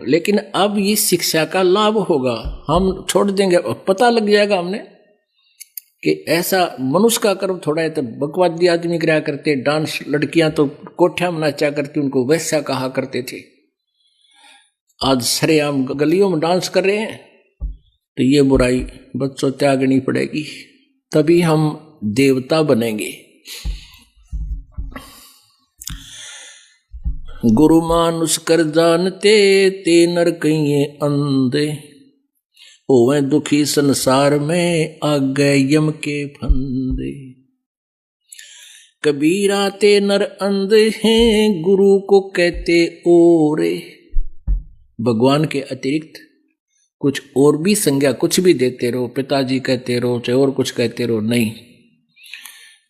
लेकिन अब ये शिक्षा का लाभ होगा, हम छोड़ देंगे, पता लग जाएगा हमने कि ऐसा मनुष्य का कर्म थोड़ा है। तो बकवादी आदमी कराया करते डांस, लड़कियां तो कोठिया में नाचा करती, उनको वैसा कहा करते थे। आज सरेआम गलियों में डांस कर रहे हैं, तो ये बुराई बच्चों त्यागनी पड़ेगी, तभी हम देवता बनेंगे। गुरु मानुष कर जानते, ते नर कहिए अंधे, होवे दुखी संसार में, आगे यम के फंदे। कबीरा ते नर अंधे हैं, गुरु को कहते ओरे। भगवान के अतिरिक्त कुछ और भी संज्ञा कुछ भी देते रहो, पिताजी कहते रहो, चाहे और कुछ कहते रहो, नहीं,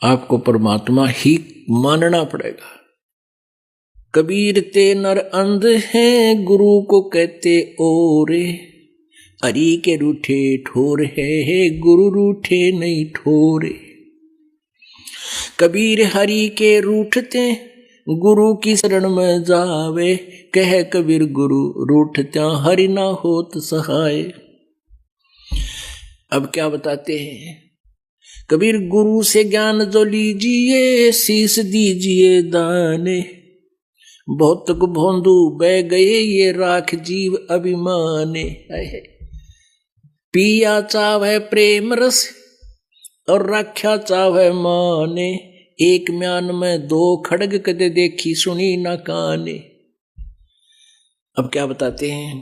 आपको परमात्मा ही मानना पड़ेगा। कबीर ते नर अंध हैं, गुरु को कहते ओरे। हरि के रूठे ठोर है, गुरु रूठे नहीं ठोरे। कबीर हरि के रूठते, गुरु की शरण में जावे। कह कबीर गुरु रूठत्या, हरि ना होत सहाय। अब क्या बताते हैं कबीर, गुरु से ज्ञान जो लीजिए, शीश दीजिए दाने। भौतक भोंदू बह गए, ये राख जीव अभिमाने। पिया चावै प्रेम रस, और राख्या चावै माने। एक म्यान में दो खड़ग, कदे देखी सुनी ना काने। अब क्या बताते हैं,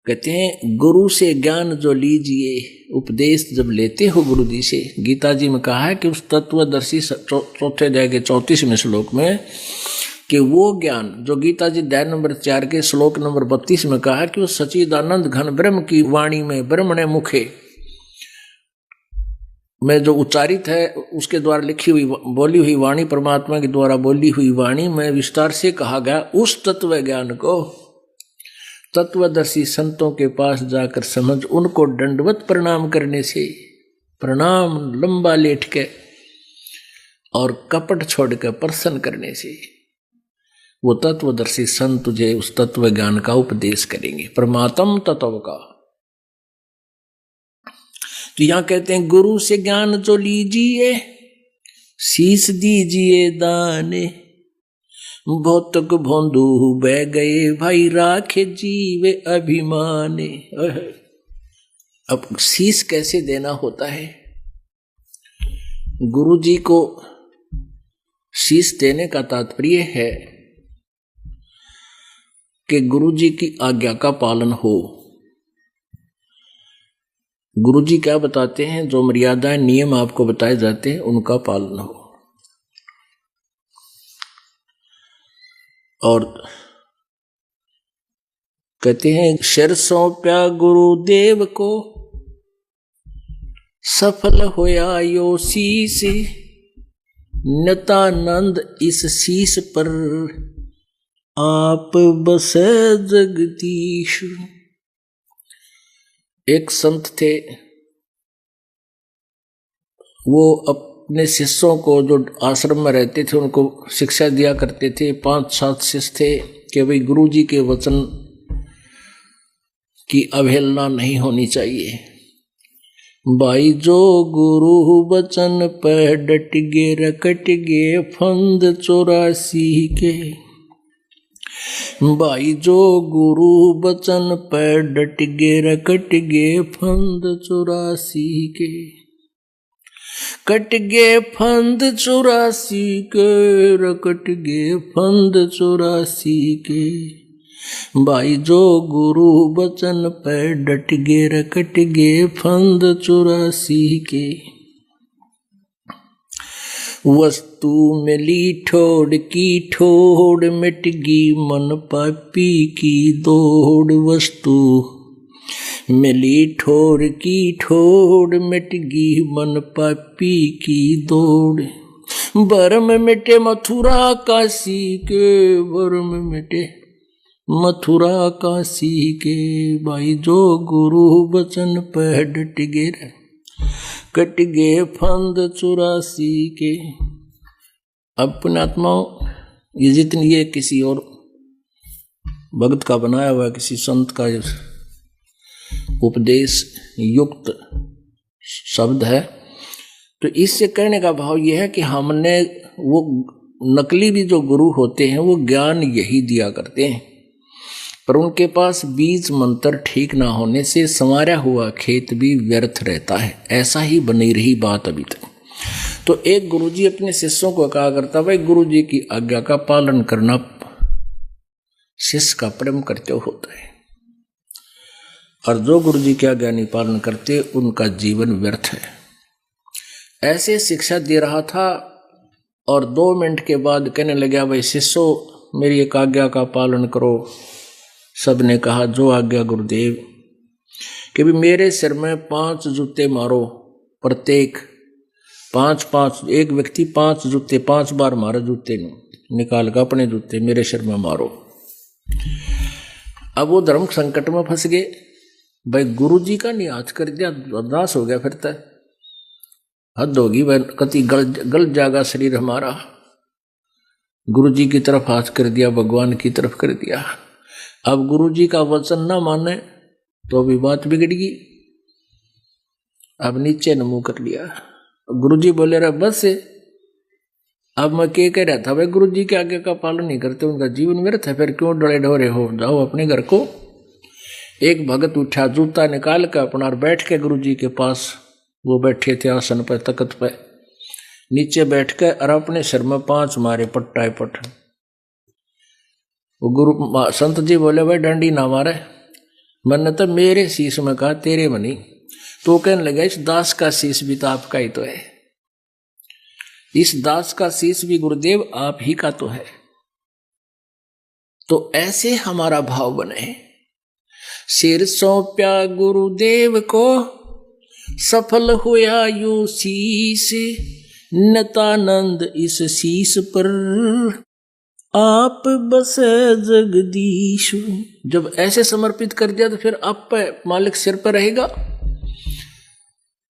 कहते हैं गुरु से ज्ञान जो लीजिए, उपदेश जब लेते हो गुरु जी से, गीता जी में कहा है कि उस तत्वदर्शी चौथे अध्याय के 34वें श्लोक में, कि वो ज्ञान जो गीता जी अध्याय नंबर 4 के श्लोक नंबर 32 में कहा है कि वो सच्चिदानंद घन ब्रह्म की वाणी में, ब्रह्मणे मुखे में जो उच्चारित है, उसके द्वारा लिखी हुई बोली हुई वाणी, परमात्मा के द्वारा बोली हुई वाणी में विस्तार से कहा गया, उस तत्व ज्ञान को तत्वदर्शी संतों के पास जाकर समझ, उनको दंडवत प्रणाम करने से, प्रणाम लंबा लेट के और कपट छोड़ कर प्रसन्न करने से, वो तत्वदर्शी संत तुझे उस तत्व ज्ञान का उपदेश करेंगे, परमात्म तत्व का। तो यहां कहते हैं गुरु से ज्ञान जो लीजिए, शीश दीजिए दाने। भौतक भोंदू बह गए, भाई राखे जीव अभिमाने। अब शीश कैसे देना होता है, गुरु जी को शीश देने का तात्पर्य है कि गुरु जी की आज्ञा का पालन हो। गुरु जी क्या बताते हैं, जो मर्यादाएं नियम आपको बताए जाते हैं, उनका पालन हो। और कहते हैं शर सौंप्या गुरुदेव को, सफल होया यो शीस। नितानंद इस शीस पर, आप बसे जगदीश। एक संत थे, वो अपने शिष्यों को, जो आश्रम में रहते थे, उनको शिक्षा दिया करते थे। 5-7 शिष्य थे कि भाई गुरु जी के वचन की अवहेलना नहीं होनी चाहिए। भाई जो गुरु वचन पर डट गे, रकट गे फंद 84 के। भाई जो गुरु वचन पर डट गे, रकट गे फंद 84 के। कट गे फंद 84 के, रकट गे फंद 84 के। भाई जो गुरु वचन पर डट गे, रकट गे फंद 84 के। वस्तु मिली ठोड़ की ठोड़, मिट गी मन पापी की दौड़। वस्तु मिली ठोड़ की ठोड़, मिट गी मन पापी की दौड़। भरम मिटे मथुरा काशी के, भरम मिटे मथुरा काशी के। भाई जो गुरु वचन पर डट गे, कट गे फंद 84 के। अब पुण्यात्माओं, ये जितनी ये किसी और भगत का बनाया हुआ किसी संत का उपदेश युक्त शब्द है। तो इससे कहने का भाव यह है कि हमने वो नकली भी जो गुरु होते हैं वो ज्ञान यही दिया करते हैं, पर उनके पास बीज मंत्र ठीक ना होने से संवारा हुआ खेत भी व्यर्थ रहता है। ऐसा ही बनी रही बात अभी तक। तो एक गुरुजी अपने शिष्यों को कहा करता, भाई गुरुजी की आज्ञा का पालन करना शिष्य का परम कर्तव्य होता है, और जो गुरुजी की आज्ञा नहीं पालन करते उनका जीवन व्यर्थ है। ऐसे शिक्षा दे रहा था और 2 मिनट के बाद कहने लगा, भाई शिष्यों मेरी एक आज्ञा का पालन करो। सबने कहा, जो आज्ञा गुरुदेव? कि भी मेरे सिर में 5 जूते मारो, प्रत्येक 5-5, एक व्यक्ति 5 जूते 5 बार मारो, जूते निकाल कर अपने जूते मेरे सिर में मारो। अब वो धर्म संकट में फंस गए। भाई गुरुजी का नहीं आज कर दिया, बर्दाश्त हो गया, फिर तक हद होगी, वह कति गल जाएगा शरीर हमारा। गुरुजी की तरफ हाथ कर दिया, भगवान की तरफ कर दिया। अब गुरुजी का वचन ना माने तो भी बात बिगड़गी। अब नीचे न मुंह कर लिया। गुरुजी बोले रहा बस है। अब मैं कह रहा था, भाई गुरुजी के आज्ञा का पालन नहीं करते उनका जीवन व्यर्थ है, फिर क्यों डरे ढोरे हो, जाओ अपने घर को। एक भगत उठा, जूता निकाल कर अपना और बैठ के गुरुजी के पास, वो बैठे थे आसन पर, तख्त पर, नीचे बैठ के और अपने सिर में 5 मारे पट्टाए पट। वो गुरु संत जी बोले, भाई डंडी ना मारे। मैंने तो मेरे शीश में कहा, तेरे में नहीं। तो कहने लगा, इस दास का शीश भी तो आपका ही तो है, इस दास का शीश भी गुरुदेव आप ही का तो है। तो ऐसे हमारा भाव बने, सिर सौंप्या गुरुदेव को, सफल हुआ यू शीश, नतानंद इस शीश पर, आप बसे जगदीश। जब ऐसे समर्पित कर दिया तो फिर आप पे मालिक सिर पर रहेगा।